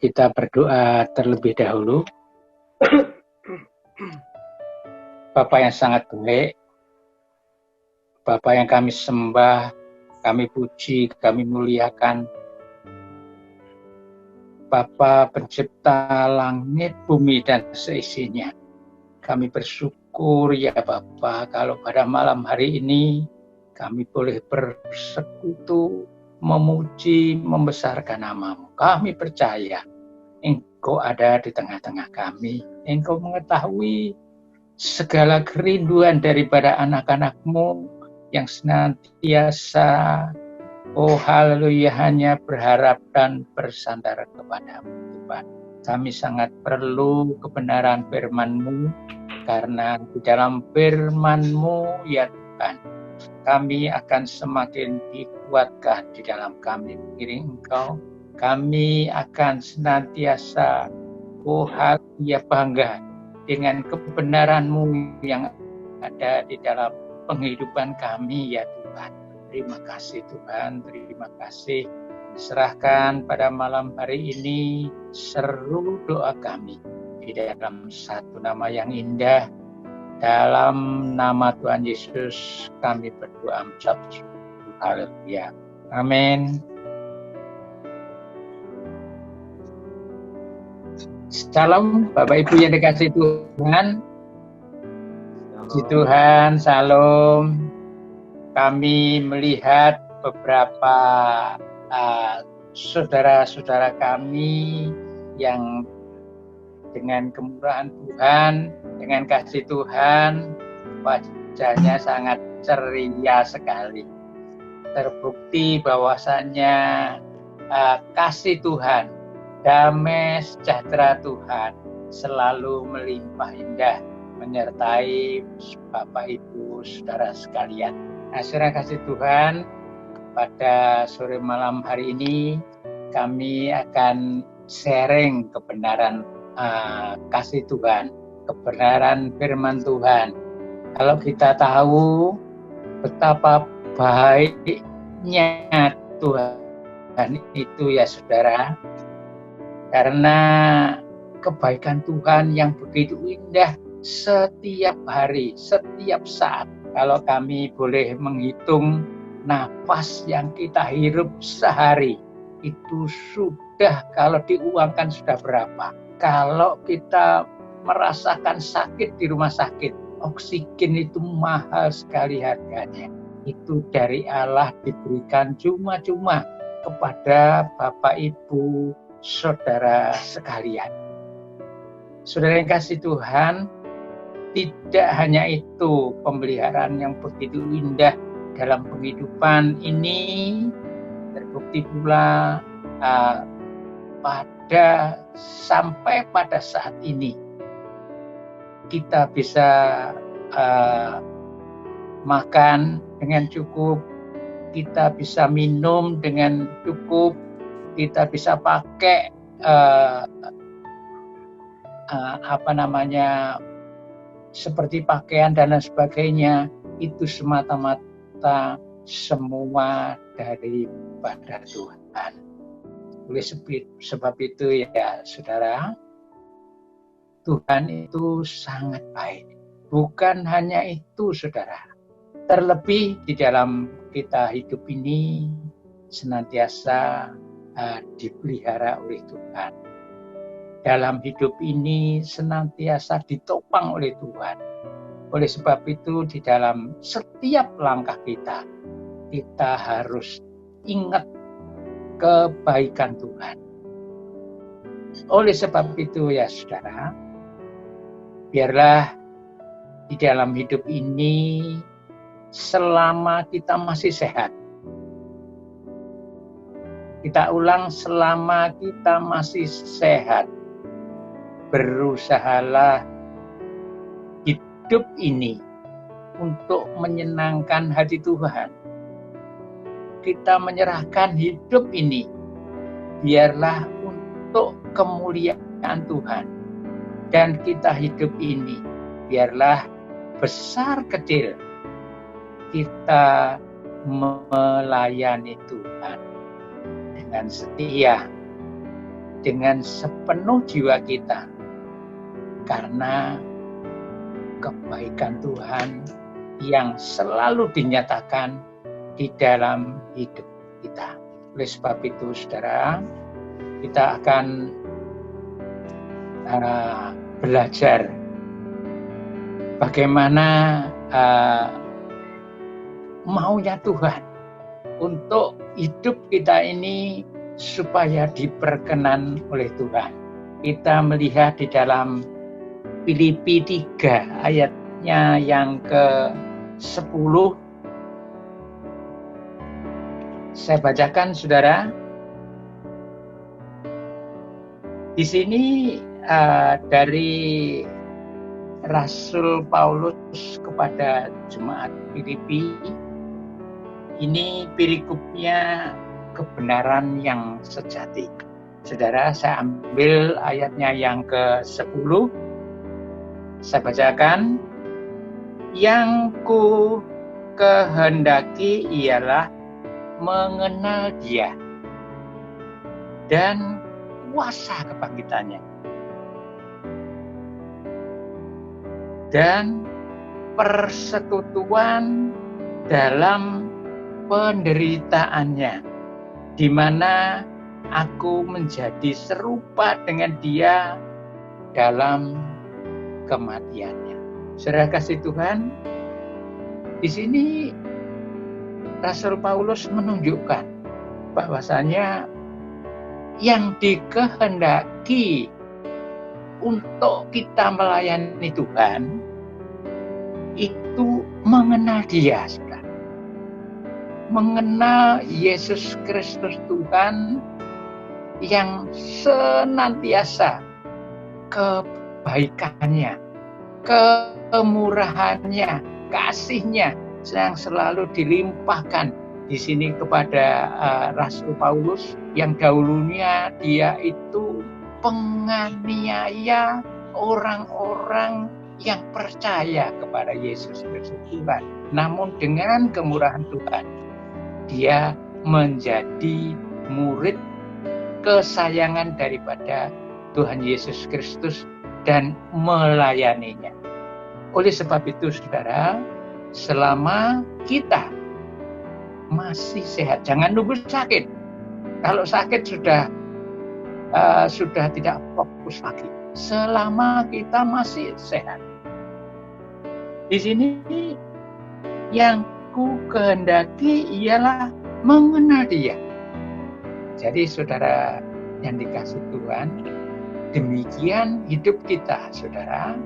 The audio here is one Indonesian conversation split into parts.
Kita berdoa terlebih dahulu. Bapa yang sangat baik, Bapa yang kami sembah, kami puji, kami muliakan. Bapa pencipta langit, bumi, dan seisinya. Kami bersyukur ya Bapa, kalau pada malam hari ini kami boleh bersekutu, memuji, membesarkan nama-Mu. Kami percaya Engkau ada di tengah-tengah kami. Engkau mengetahui segala kerinduan daripada anak-anak-Mu yang senantiasa, oh haleluya, hanya berharap dan bersandar kepada-Mu, Tuhan. Kami sangat perlu kebenaran firman-Mu, karena di dalam firman-Mu ya Tuhan, kami akan semakin dikuatkan di dalam kami mengiring Engkau. Kami akan senantiasa, oh haleluya, bangga dengan kebenaran-Mu yang ada di dalam penghidupan kami ya Tuhan. Terima kasih Tuhan, terima kasih. Serahkan pada malam hari ini seru doa kami di dalam satu nama yang indah. Dalam nama Tuhan Yesus kami berdoa mengucap syukur. Haleluya. Amin. Salam Bapak Ibu yang dikasihi Tuhan. Puji Tuhan, salam. Kami melihat beberapa saudara-saudara kami yang dengan kemurahan Tuhan, dengan kasih Tuhan, wajahnya sangat ceria sekali. Terbukti bahwasannya kasih Tuhan, damai sejahtera Tuhan selalu melimpah indah menyertai Bapak Ibu Saudara sekalian. Saudara kasih Tuhan, pada sore malam hari ini kami akan sharing kebenaran kasih Tuhan, kebenaran firman Tuhan. Kalau kita tahu betapa baiknya Tuhan itu ya saudara, karena kebaikan Tuhan yang begitu indah setiap hari, setiap saat. Kalau kami boleh menghitung nafas yang kita hirup sehari, itu sudah, kalau diuangkan sudah berapa. Kalau kita merasakan sakit di rumah sakit, oksigen itu mahal sekali harganya. Itu dari Allah diberikan cuma-cuma kepada Bapak Ibu Saudara sekalian. Saudara yang kasih Tuhan, tidak hanya itu pemeliharaan yang begitu indah dalam penghidupan ini, terbukti pula sampai pada saat ini kita bisa makan dengan cukup, kita bisa minum dengan cukup, kita bisa pakai seperti pakaian dan lain sebagainya. Itu semata-mata semua daripada Tuhan. Oleh sebab itu ya saudara, Tuhan itu sangat baik. Bukan hanya itu saudara, terlebih di dalam kita hidup ini senantiasa dipelihara oleh Tuhan. Dalam hidup ini senantiasa ditopang oleh Tuhan. Oleh sebab itu di dalam setiap langkah kita harus ingat kebaikan Tuhan. Oleh sebab itu ya saudara, biarlah di dalam hidup ini selama kita masih sehat. Kita ulang, selama kita masih sehat, berusahalah hidup ini untuk menyenangkan hati Tuhan. Kita menyerahkan hidup ini biarlah untuk kemuliaan Tuhan. Dan kita hidup ini biarlah besar kecil kita melayani Tuhan dengan setia, dengan sepenuh jiwa kita, karena kebaikan Tuhan yang selalu dinyatakan di dalam hidup kita. Oleh sebab itu, saudara, kita akan belajar bagaimana maunya Tuhan untuk hidup kita ini supaya diperkenan oleh Tuhan. Kita melihat di dalam Filipi 3 ayatnya yang ke-10. Saya bacakan, saudara. Di sini dari Rasul Paulus kepada jemaat Filipi, ini perikopnya kebenaran yang sejati. Saudara, saya ambil ayatnya yang ke-10. Saya bacakan. Yang ku kehendaki ialah mengenal Dia dan kuasa kebangkitannya, dan persekutuan dalam penderitaannya, di mana aku menjadi serupa dengan Dia dalam kematiannya. Saudara kasih Tuhan, di sini Rasul Paulus menunjukkan bahwasanya yang dikehendaki untuk kita melayani Tuhan itu mengenal Dia, saudara. Mengenal Yesus Kristus Tuhan yang senantiasa kebaikannya, kemurahannya, kasihnya yang selalu dilimpahkan di sini kepada Rasul Paulus, yang dahulunya dia itu penganiaya orang-orang yang percaya kepada Yesus Kristus Tuhan. Namun dengan kemurahan Tuhan, dia menjadi murid kesayangan daripada Tuhan Yesus Kristus dan melayaninya. Oleh sebab itu, saudara, selama kita masih sehat, jangan nunggu sakit. Kalau sakit sudah tidak fokus lagi. Selama kita masih sehat. Di sini yang ku kehendaki ialah mengenal Dia. Jadi saudara yang dikasih Tuhan, demikian hidup kita, saudara,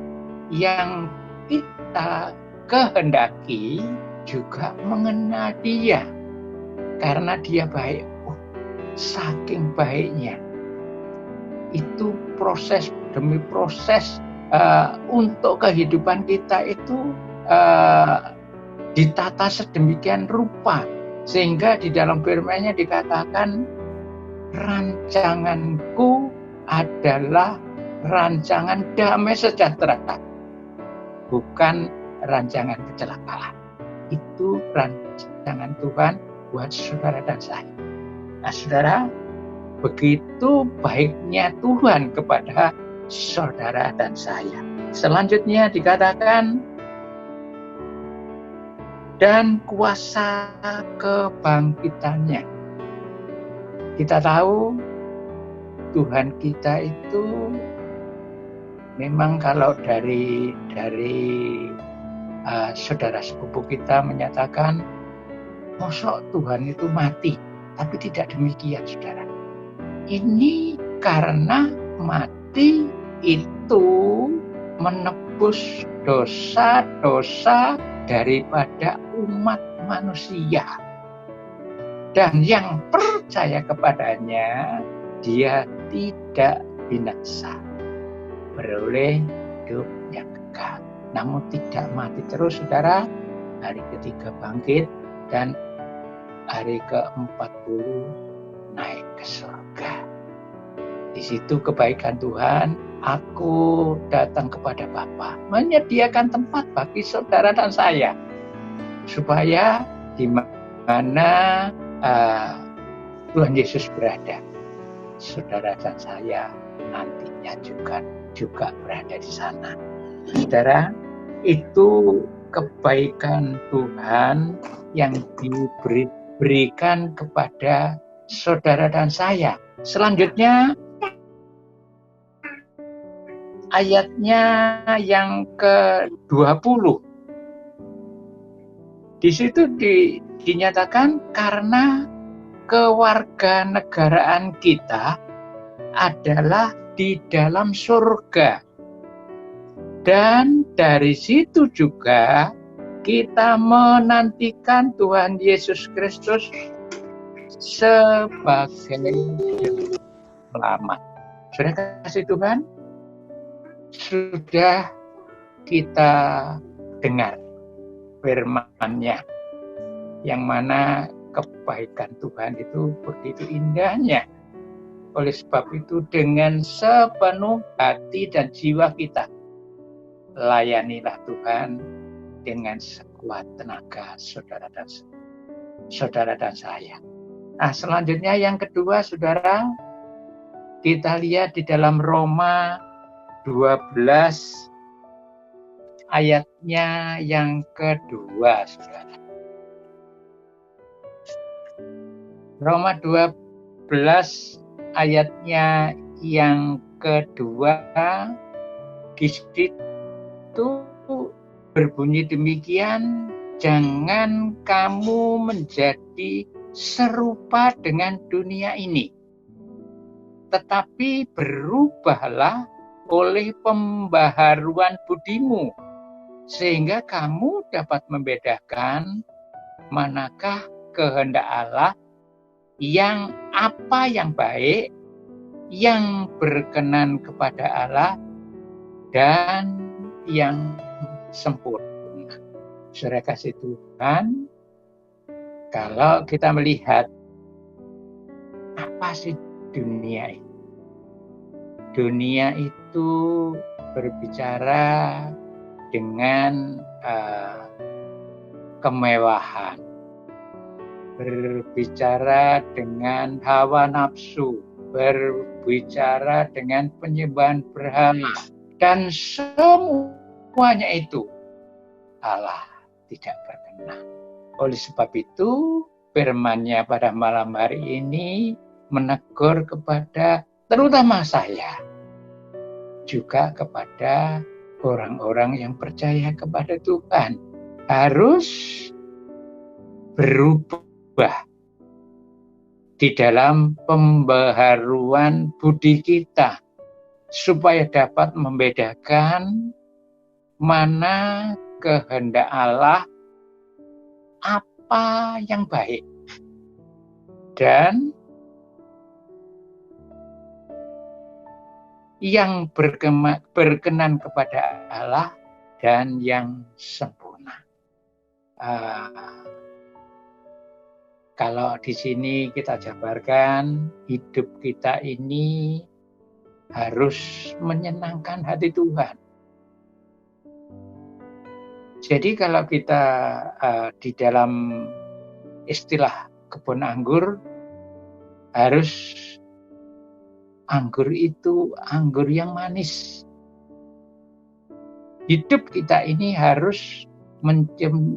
yang kita kehendaki juga mengenal Dia, karena Dia baik. Saking baiknya, itu proses demi proses untuk kehidupan kita itu ditata sedemikian rupa, sehingga di dalam firman-Nya dikatakan, rancanganku adalah rancangan damai sejahtera, bukan rancangan kecelakaan. Itu rancangan Tuhan buat saudara dan saya. Nah, saudara, begitu baiknya Tuhan kepada saudara dan saya. Selanjutnya dikatakan, dan kuasa kebangkitannya. Kita tahu Tuhan kita itu memang kalau dari saudara sepupu kita menyatakan, mosok Tuhan itu mati. Tapi tidak demikian, saudara. Ini karena mati itu menebus dosa-dosa daripada umat manusia. Dan yang percaya kepadanya, dia tidak binasa, beroleh hidup yang kekal. Namun tidak mati terus, saudara. Hari ketiga bangkit, dan hari ke-40 naik ke surga. Di situ kebaikan Tuhan, aku datang kepada Bapa, menyediakan tempat bagi saudara dan saya, supaya di mana Tuhan Yesus berada, saudara dan saya nantinya juga berada di sana. Saudara, itu kebaikan Tuhan yang diberikan kepada saudara dan saya. Selanjutnya ayatnya yang ke-20. Di situ dinyatakan karena kewarganegaraan kita adalah di dalam surga. Dan dari situ juga kita menantikan Tuhan Yesus Kristus sebagai selamat. Sudah kasih Tuhan, sudah kita dengar firman-Nya, yang mana kebaikan Tuhan itu begitu indahnya. Oleh sebab itu dengan sepenuh hati dan jiwa kita, layanilah Tuhan dengan sekuat tenaga saudara dan saya. Nah, selanjutnya yang kedua, saudara, kita lihat di dalam Roma 12 ayatnya yang kedua, saudara. Roma 12 ayatnya yang kedua, di situ berbunyi demikian, jangan kamu menjadi serupa dengan dunia ini, tetapi berubahlah oleh pembaharuan budimu, sehingga kamu dapat membedakan manakah kehendak Allah, yang apa yang baik, yang berkenan kepada Allah, dan yang sempurna. Saudara kasih Tuhan, kalau kita melihat apa sih dunia itu? Dunia itu berbicara dengan kemewahan, berbicara dengan hawa nafsu, berbicara dengan penyembahan berhala, dan semuanya itu Allah tidak berkenan. Oleh sebab itu, firman-Nya pada malam hari ini menegur kepada terutama saya, juga kepada orang-orang yang percaya kepada Tuhan, harus berubah di dalam pembaharuan budi kita, supaya dapat membedakan mana kehendak Allah, apa yang baik, dan yang berkenan kepada Allah, dan yang sempurna. Kalau di sini kita jabarkan, hidup kita ini harus menyenangkan hati Tuhan. Jadi kalau kita di dalam istilah kebun anggur, harus anggur itu anggur yang manis. Hidup kita ini harus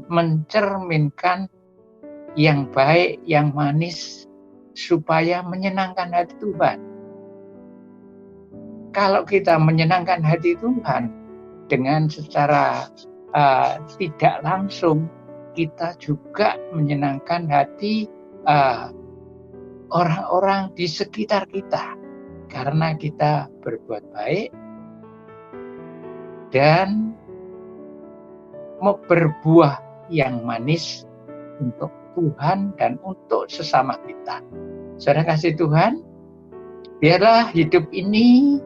mencerminkan yang baik, yang manis, supaya menyenangkan hati Tuhan. Kalau kita menyenangkan hati Tuhan dengan secara tidak langsung, kita juga menyenangkan hati orang-orang di sekitar kita, karena kita berbuat baik dan mau berbuah yang manis untuk Tuhan dan untuk sesama kita. Saudara kasih Tuhan, biarlah hidup ini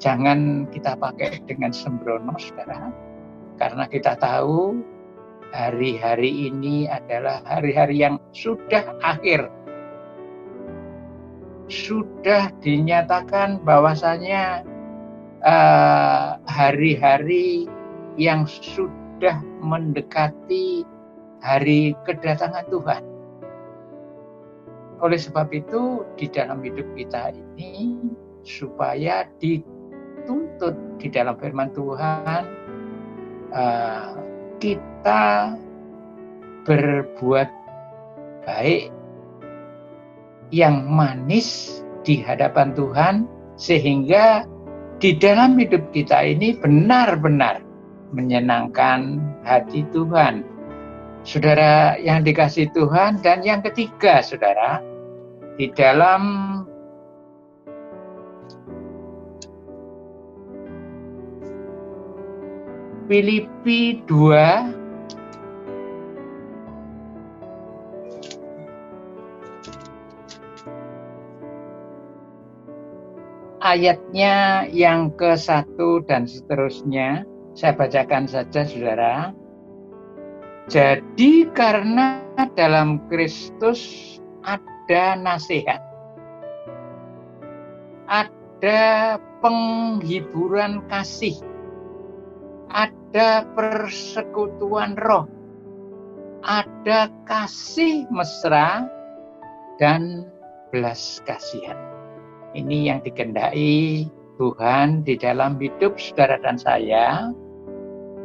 jangan kita pakai dengan sembrono, saudara, karena kita tahu hari-hari ini adalah hari-hari yang sudah akhir. Sudah dinyatakan bahwasanya hari-hari yang sudah mendekati hari kedatangan Tuhan. oleh sebab itu di dalam hidup kita ini supaya dituntut di dalam firman Tuhan, kita berbuat baik yang manis di hadapan Tuhan, sehingga di dalam hidup kita ini benar-benar menyenangkan hati Tuhan. Saudara yang dikasihi Tuhan, dan yang ketiga, saudara, di dalam Filipi 2 ayatnya yang ke-1 dan seterusnya, saya bacakan saja, saudara. Jadi karena dalam Kristus ada nasihat, ada penghiburan kasih, ada persekutuan roh, ada kasih mesra, dan belas kasihan. Ini yang dikehendaki Tuhan di dalam hidup saudara dan saya.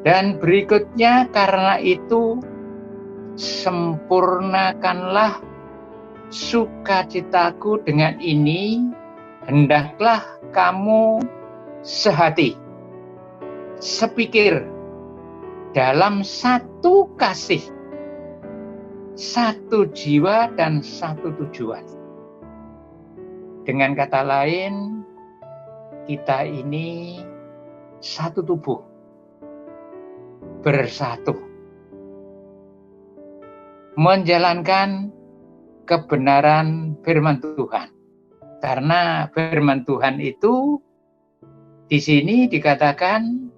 Dan berikutnya, karena itu sempurnakanlah sukacitaku dengan ini, hendaklah kamu sehati, sepikir, dalam satu kasih, satu jiwa, dan satu tujuan. Dengan kata lain, kita ini satu tubuh, bersatu, menjalankan kebenaran firman Tuhan. Karena firman Tuhan itu di sini dikatakan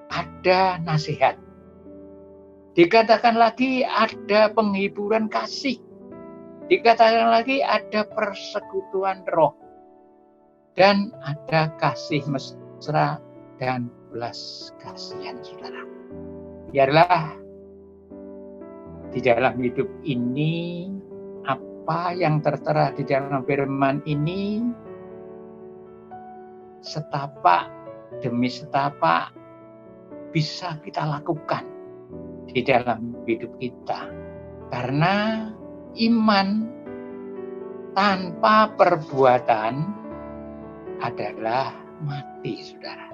ada nasihat. Dikatakan lagi ada penghiburan kasih. Dikatakan lagi ada persekutuan roh. Dan ada kasih mesra dan belas kasihan, saudara. Biarlah di dalam hidup ini, apa yang tertera di dalam firman ini, setapak demi setapak bisa kita lakukan di dalam hidup kita. Karena iman tanpa perbuatan adalah mati, saudara.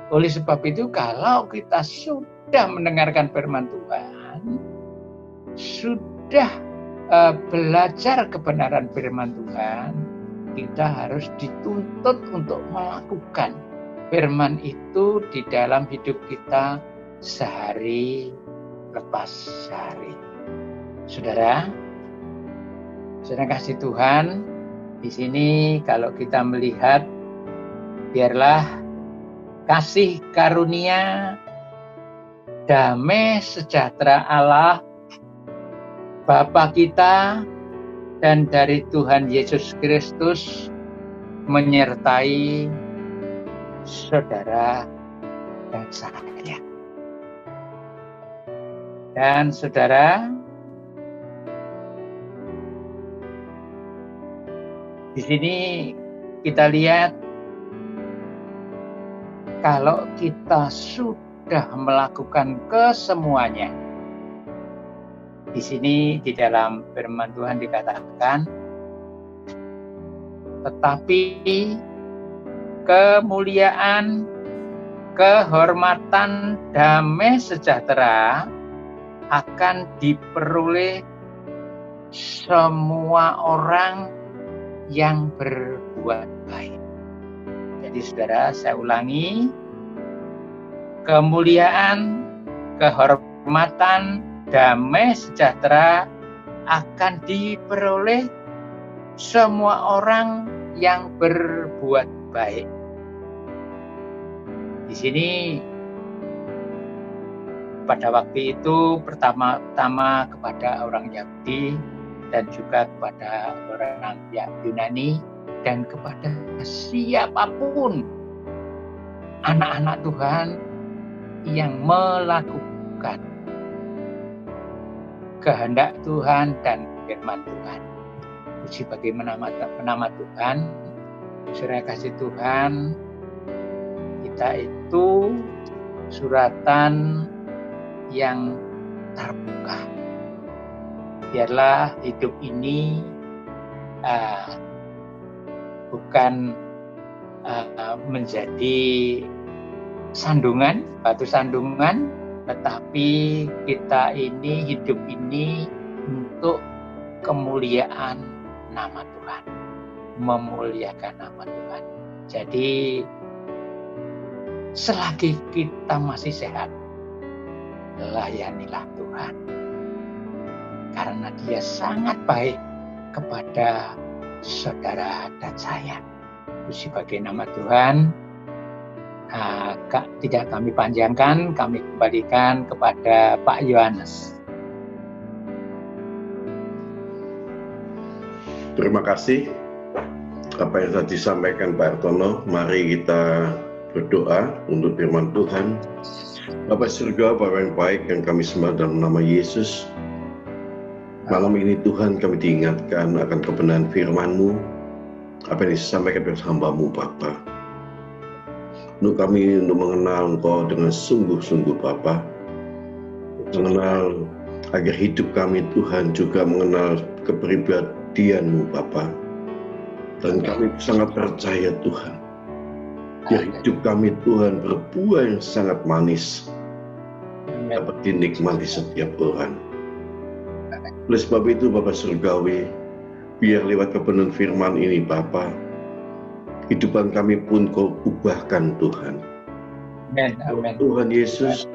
Oleh sebab itu, kalau kita sudah mendengarkan firman Tuhan, sudah belajar kebenaran firman Tuhan, kita harus dituntut untuk melakukan firman itu di dalam hidup kita sehari lepas sehari. Saudara kasih Tuhan, di sini kalau kita melihat, biarlah kasih karunia, damai sejahtera Allah, Bapa kita, dan dari Tuhan Yesus Kristus menyertai saudara dan saya. Dan saudara, di sini kita lihat, kalau kita sudah melakukan kesemuanya, di sini di dalam firman Tuhan dikatakan, tetapi kemuliaan, kehormatan, damai sejahtera akan diperoleh semua orang yang berbuat baik. Jadi saudara, saya ulangi, kemuliaan, kehormatan, damai sejahtera akan diperoleh semua orang yang berbuat baik. Di sini pada waktu itu pertama-tama kepada orang Yahudi dan juga kepada orang Yunani dan kepada siapapun anak-anak Tuhan yang melakukan kehendak Tuhan dan firman Tuhan. Puji bagi nama Tuhan. Saudara kasih Tuhan, kita itu suratan yang terbuka. Biarlah hidup ini bukan menjadi sandungan, batu sandungan, tetapi kita ini hidup ini untuk kemuliaan nama Tuhan, memuliakan nama Tuhan. Jadi selagi kita masih sehat, layanilah Tuhan, karena Dia sangat baik kepada saudara dan saya. Puji bagi nama Tuhan. Tidak kami panjangkan, kami kembalikan kepada Pak Yohanes. Terima kasih apa yang tadi disampaikan Pak Artono. Mari kita berdoa untuk firman Tuhan. Bapa surga, Bapa yang baik yang kami sembah dalam nama Yesus. Malam ini Tuhan kami diingatkan akan kebenaran firman-Mu, apa yang disampaikan oleh hamba-Mu Bapa. Untuk kami untuk mengenal Engkau dengan sungguh-sungguh Bapa, mengenal agar hidup kami Tuhan juga mengenal kepribadian-Mu Bapa. Dan kami sangat percaya Tuhan, biar hidup kami Tuhan berbuah yang sangat manis, dapat dinikmati setiap orang. Oleh sebab itu Bapa Surgawi, biar lewat kebenaran firman ini Bapa, kehidupan kami pun Kau ubahkan Tuhan. Amin. Tuhan Yesus,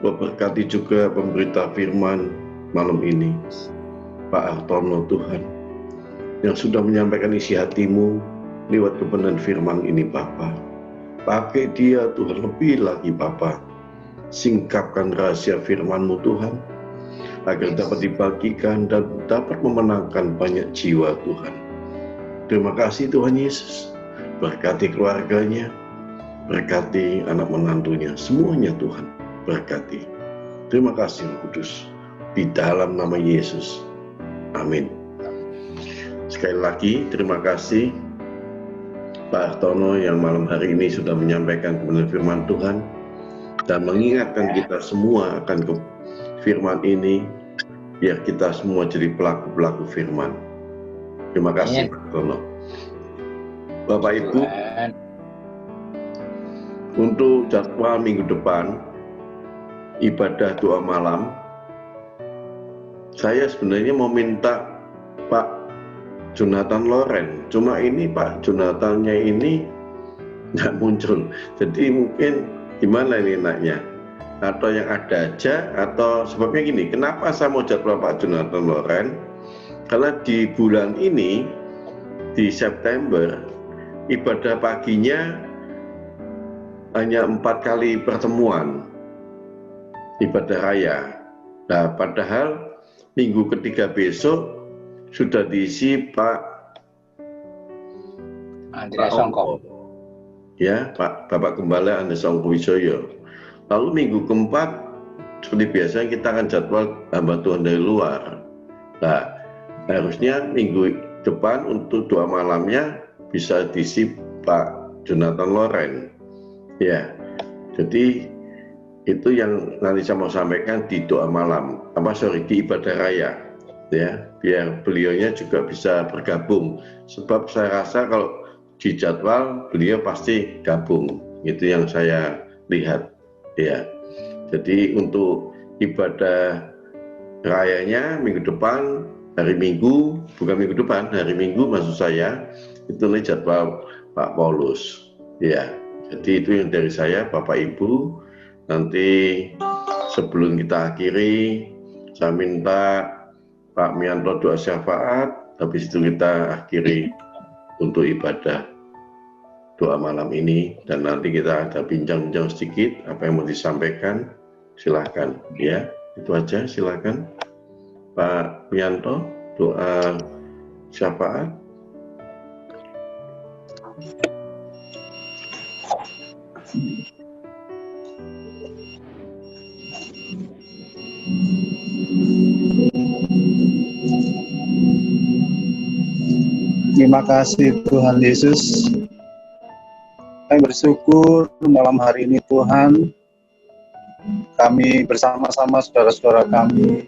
berkati juga pemberita firman malam ini, Pak Artono Tuhan, yang sudah menyampaikan isi hati-Mu lewat kebenaran firman ini Bapa. Pakai dia Tuhan lebih lagi Bapa, singkapkan rahasia firman-Mu Tuhan, agar dapat dibagikan dan dapat memenangkan banyak jiwa Tuhan. Terima kasih Tuhan Yesus, berkati keluarganya, berkati anak menantunya, semuanya Tuhan berkati. Terima kasih Roh Kudus, di dalam nama Yesus, amin. Sekali lagi terima kasih Pak Artono yang malam hari ini sudah menyampaikan kebenaran firman Tuhan dan mengingatkan kita semua akan firman ini, biar kita semua jadi pelaku-pelaku firman. Terima kasih Pak Artono. Bapak Ibu, untuk jadwal minggu depan ibadah doa malam, saya sebenarnya mau minta Pak Jonathan Loren, cuma ini Pak Jonathannya ini nggak muncul, jadi mungkin gimana ini enaknya, atau yang ada aja, atau sebabnya gini, kenapa saya mau jadwal Pak Jonathan Loren, karena di bulan ini, di September, ibadah paginya hanya 4 kali pertemuan ibadah raya. Nah, padahal minggu ketiga besok sudah diisi Pak Andreas Songko. Ya, Bapak Gembala Andreas Songko Wijoyo. Lalu minggu keempat, seperti biasa kita akan jadwal hamba Tuhan dari luar. Nah, harusnya minggu depan untuk doa malamnya bisa diisi Pak Jonathan Loren. Ya, jadi itu yang nanti saya mau sampaikan di doa malam, di ibadah raya. Ya, biar beliaunya juga bisa bergabung. Sebab saya rasa kalau di jadwal beliau pasti gabung. Itu yang saya lihat. Ya, jadi untuk ibadah rayanya minggu depan, hari Minggu, bukan minggu depan, hari Minggu maksud saya, itu jadwal Pak Paulus. Ya, jadi itu yang dari saya, Bapak Ibu. Nanti sebelum kita akhiri, saya minta Pak Mianto doa syafaat, habis itu kita akhiri untuk ibadah doa malam ini, dan nanti kita ada bincang-bincang sedikit apa yang mau disampaikan, silahkan ya, itu aja, silahkan Pak Mianto doa syafaat. Terima kasih Tuhan Yesus. Kami bersyukur malam hari ini Tuhan, kami bersama-sama saudara-saudara kami